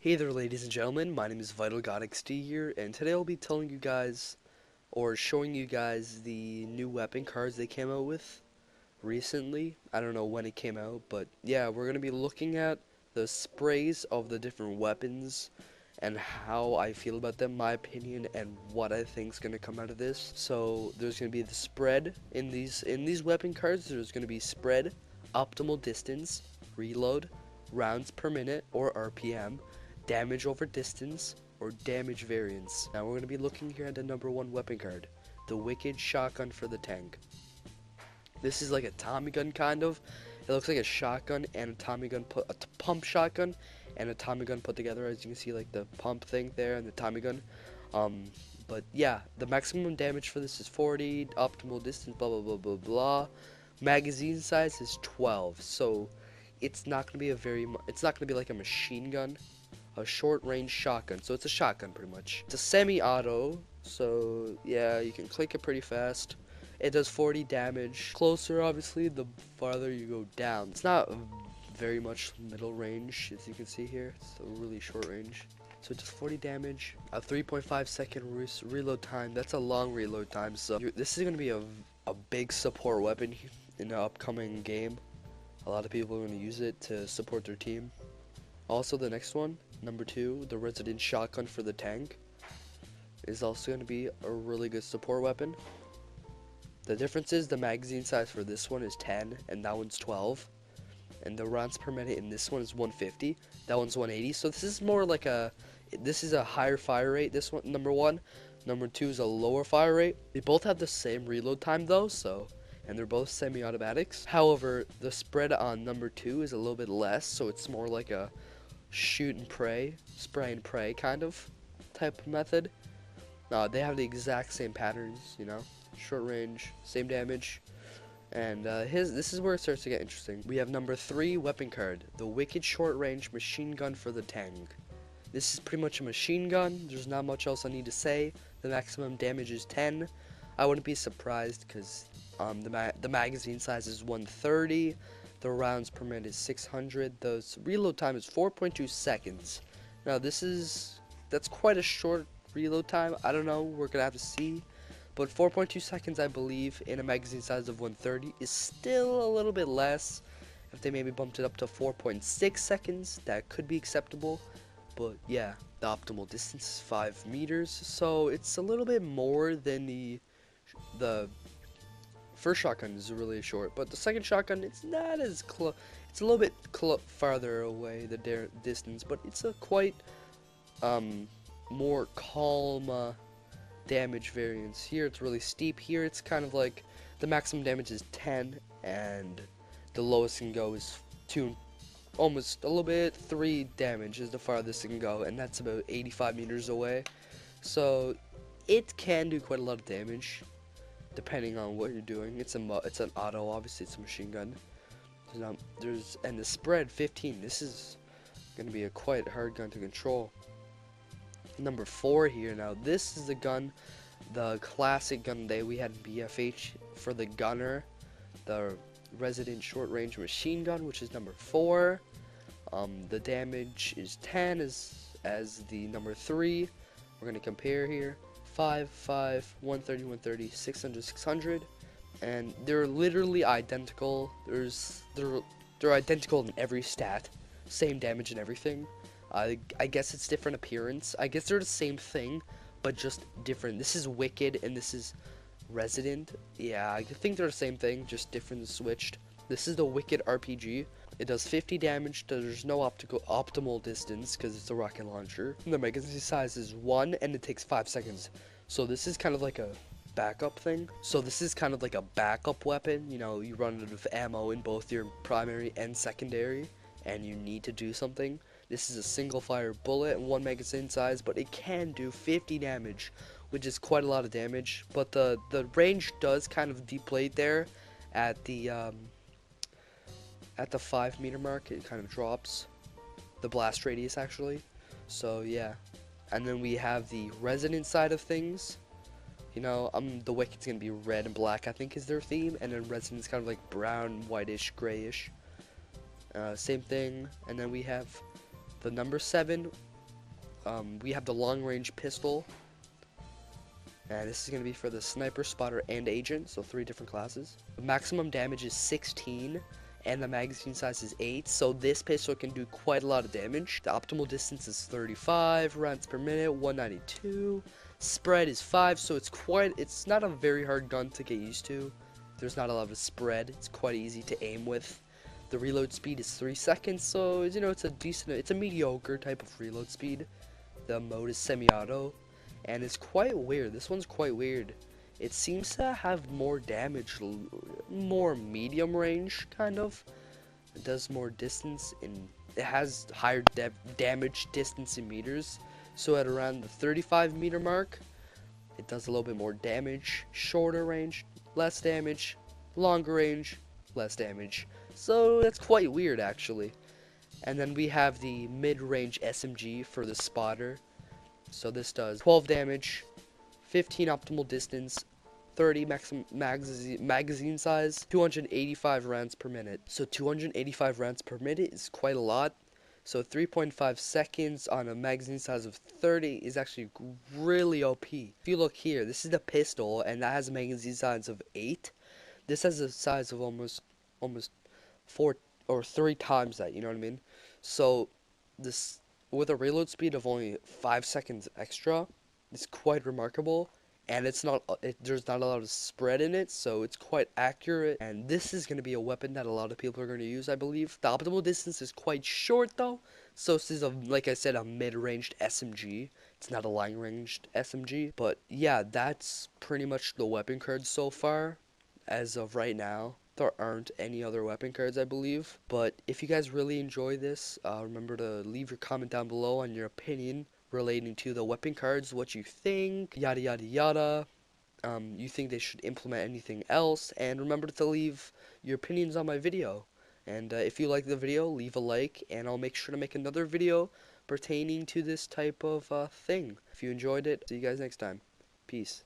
Hey there, ladies and gentlemen, my name is VitalGodxD here, and today I'll be telling you guys, or showing you guys, the new weapon cards they came out with recently. I don't know when it came out, but yeah, we're going to be looking at the sprays of the different weapons, and how I feel about them, my opinion, and what I think is going to come out of this. So, there's going to be the spread in these weapon cards. There's going to be spread, optimal distance, reload, rounds per minute, or RPM, damage over distance, or damage variance. Now we're going to be looking here at the number 1 weapon card, the Wicked Shotgun for the tank. This is like a Tommy gun kind of. It looks like a shotgun and a Tommy gun pump shotgun and a Tommy gun put together. As you can see, like the pump thing there and the Tommy gun. But yeah, the maximum damage for this is 40. Optimal distance, blah blah blah blah blah. Magazine size is 12. So it's not gonna be it's not gonna be like a machine gun. A short-range shotgun, so it's a shotgun pretty much. It's a semi-auto, so yeah, you can click it pretty fast. It does 40 damage. Closer, obviously, the farther you go down. It's not very much middle range, as you can see here. It's a really short range. So it does 40 damage, a 3.5 second reload time. That's a long reload time, so this is going to be a big support weapon in the upcoming game. A lot of people are going to use it to support their team. Also, the next one, number 2, the Resident Shotgun for the tank, is also going to be a really good support weapon. The difference is the magazine size for this one is 10 and that one's 12. And the rounds per minute in this one is 150. That one's 180. So this is more like this is a higher fire rate, this one, number 1. Number 2 is a lower fire rate. They both have the same reload time though, and they're both semi-automatics. However, the spread on number 2 is a little bit less, so it's more like a shoot and pray, spray and pray kind of type of method. They have the exact same patterns, you know, short range, same damage, and this is where it starts to get interesting. We have number 3 weapon card, the Wicked Short Range Machine Gun for the tank. This is pretty much a machine gun. There's not much else I need to say. The maximum damage is 10. I wouldn't be surprised because the magazine size is 130. The rounds per minute is 600. The reload time is 4.2 seconds. Now that's quite a short reload time. I don't know, we're gonna have to see. But 4.2 seconds, I believe, in a magazine size of 130 is still a little bit less. If they maybe bumped it up to 4.6 seconds, that could be acceptable. But yeah, the optimal distance is 5 meters, so it's a little bit more than the first shotgun is really short, but the second shotgun, it's not as close. It's a little bit farther away, the distance, but it's a quite more calm damage variance. Here it's really steep. Here it's kind of like the maximum damage is 10, and the lowest can go is 2, almost a little bit 3 damage is the farthest it can go, and that's about 85 meters away. So it can do quite a lot of damage, depending on what you're doing. It's an auto, obviously it's a machine gun. And the spread 15. This is gonna be a quite hard gun to control. Number 4 here. Now this is the gun, the classic gun that we had in BFH for the gunner, the Resident Short Range Machine Gun, which is number 4. The damage is 10 as the number 3. We're gonna compare here. 5, 5, 130, 130, 600, 600, and they're literally identical. They're identical in every stat, same damage and everything. I guess it's different appearance. I guess they're the same thing, but just different. This is Wicked and this is Resident. Yeah, I think they're the same thing, just different switched. This is the Wicked RPG. It does 50 damage. There's no optimal distance because it's a rocket launcher. And the magazine size is 1 and it takes 5 seconds. So this is kind of like a backup thing. So this is kind of like a backup weapon. You know, you run out of ammo in both your primary and secondary, and you need to do something. This is a single fire bullet and 1 magazine size, but it can do 50 damage, which is quite a lot of damage. But the range does kind of deplete there at the 5 meter mark. It kind of drops the blast radius actually. So yeah, and then we have the Resident side of things. You know, the Wicked's gonna be red and black, I think is their theme, and then Resident's kind of like brown, whitish, grayish. Same thing. And then we have the number 7 We have the long range pistol, and this is going to be for the sniper, spotter, and agent, so 3 different classes. The maximum damage is 16, and the magazine size is 8, so this pistol can do quite a lot of damage. The optimal distance is 35 rounds per minute, 192. Spread is 5, so it's not a very hard gun to get used to. There's not a lot of spread. It's quite easy to aim with. The reload speed is 3 seconds, so you know it's a mediocre type of reload speed. The mode is semi-auto, and it's quite weird. This one's quite weird. It seems to have more damage, more medium range, kind of. It does more distance, and it has higher damage distance in meters. So at around the 35 meter mark, it does a little bit more damage. Shorter range, less damage. Longer range, less damage. So that's quite weird, actually. And then we have the mid-range SMG for the spotter. So this does 12 damage, 15 optimal distance, 30 maximum magazine size, 285 rounds per minute. So 285 rounds per minute is quite a lot. So 3.5 seconds on a magazine size of 30 is actually really OP. If you look here, this is the pistol, and that has a magazine size of 8. This has a size of almost 4 or 3 times that, you know what I mean? So this, with a reload speed of only 5 seconds extra, it's quite remarkable. And there's not a lot of spread in it, so it's quite accurate. And this is going to be a weapon that a lot of people are going to use, I believe. The optimal distance is quite short, though. So this is, like I said, a mid-ranged SMG. It's not a long-ranged SMG. But yeah, that's pretty much the weapon cards so far. As of right now, there aren't any other weapon cards, I believe. But if you guys really enjoy this, remember to leave your comment down below on your opinion relating to the weapon cards, what you think, yada yada yada. You think they should implement anything else, and remember to leave your opinions on my video. And if you like the video, leave a like, and I'll make sure to make another video pertaining to this type of thing. If you enjoyed it, see you guys next time. Peace.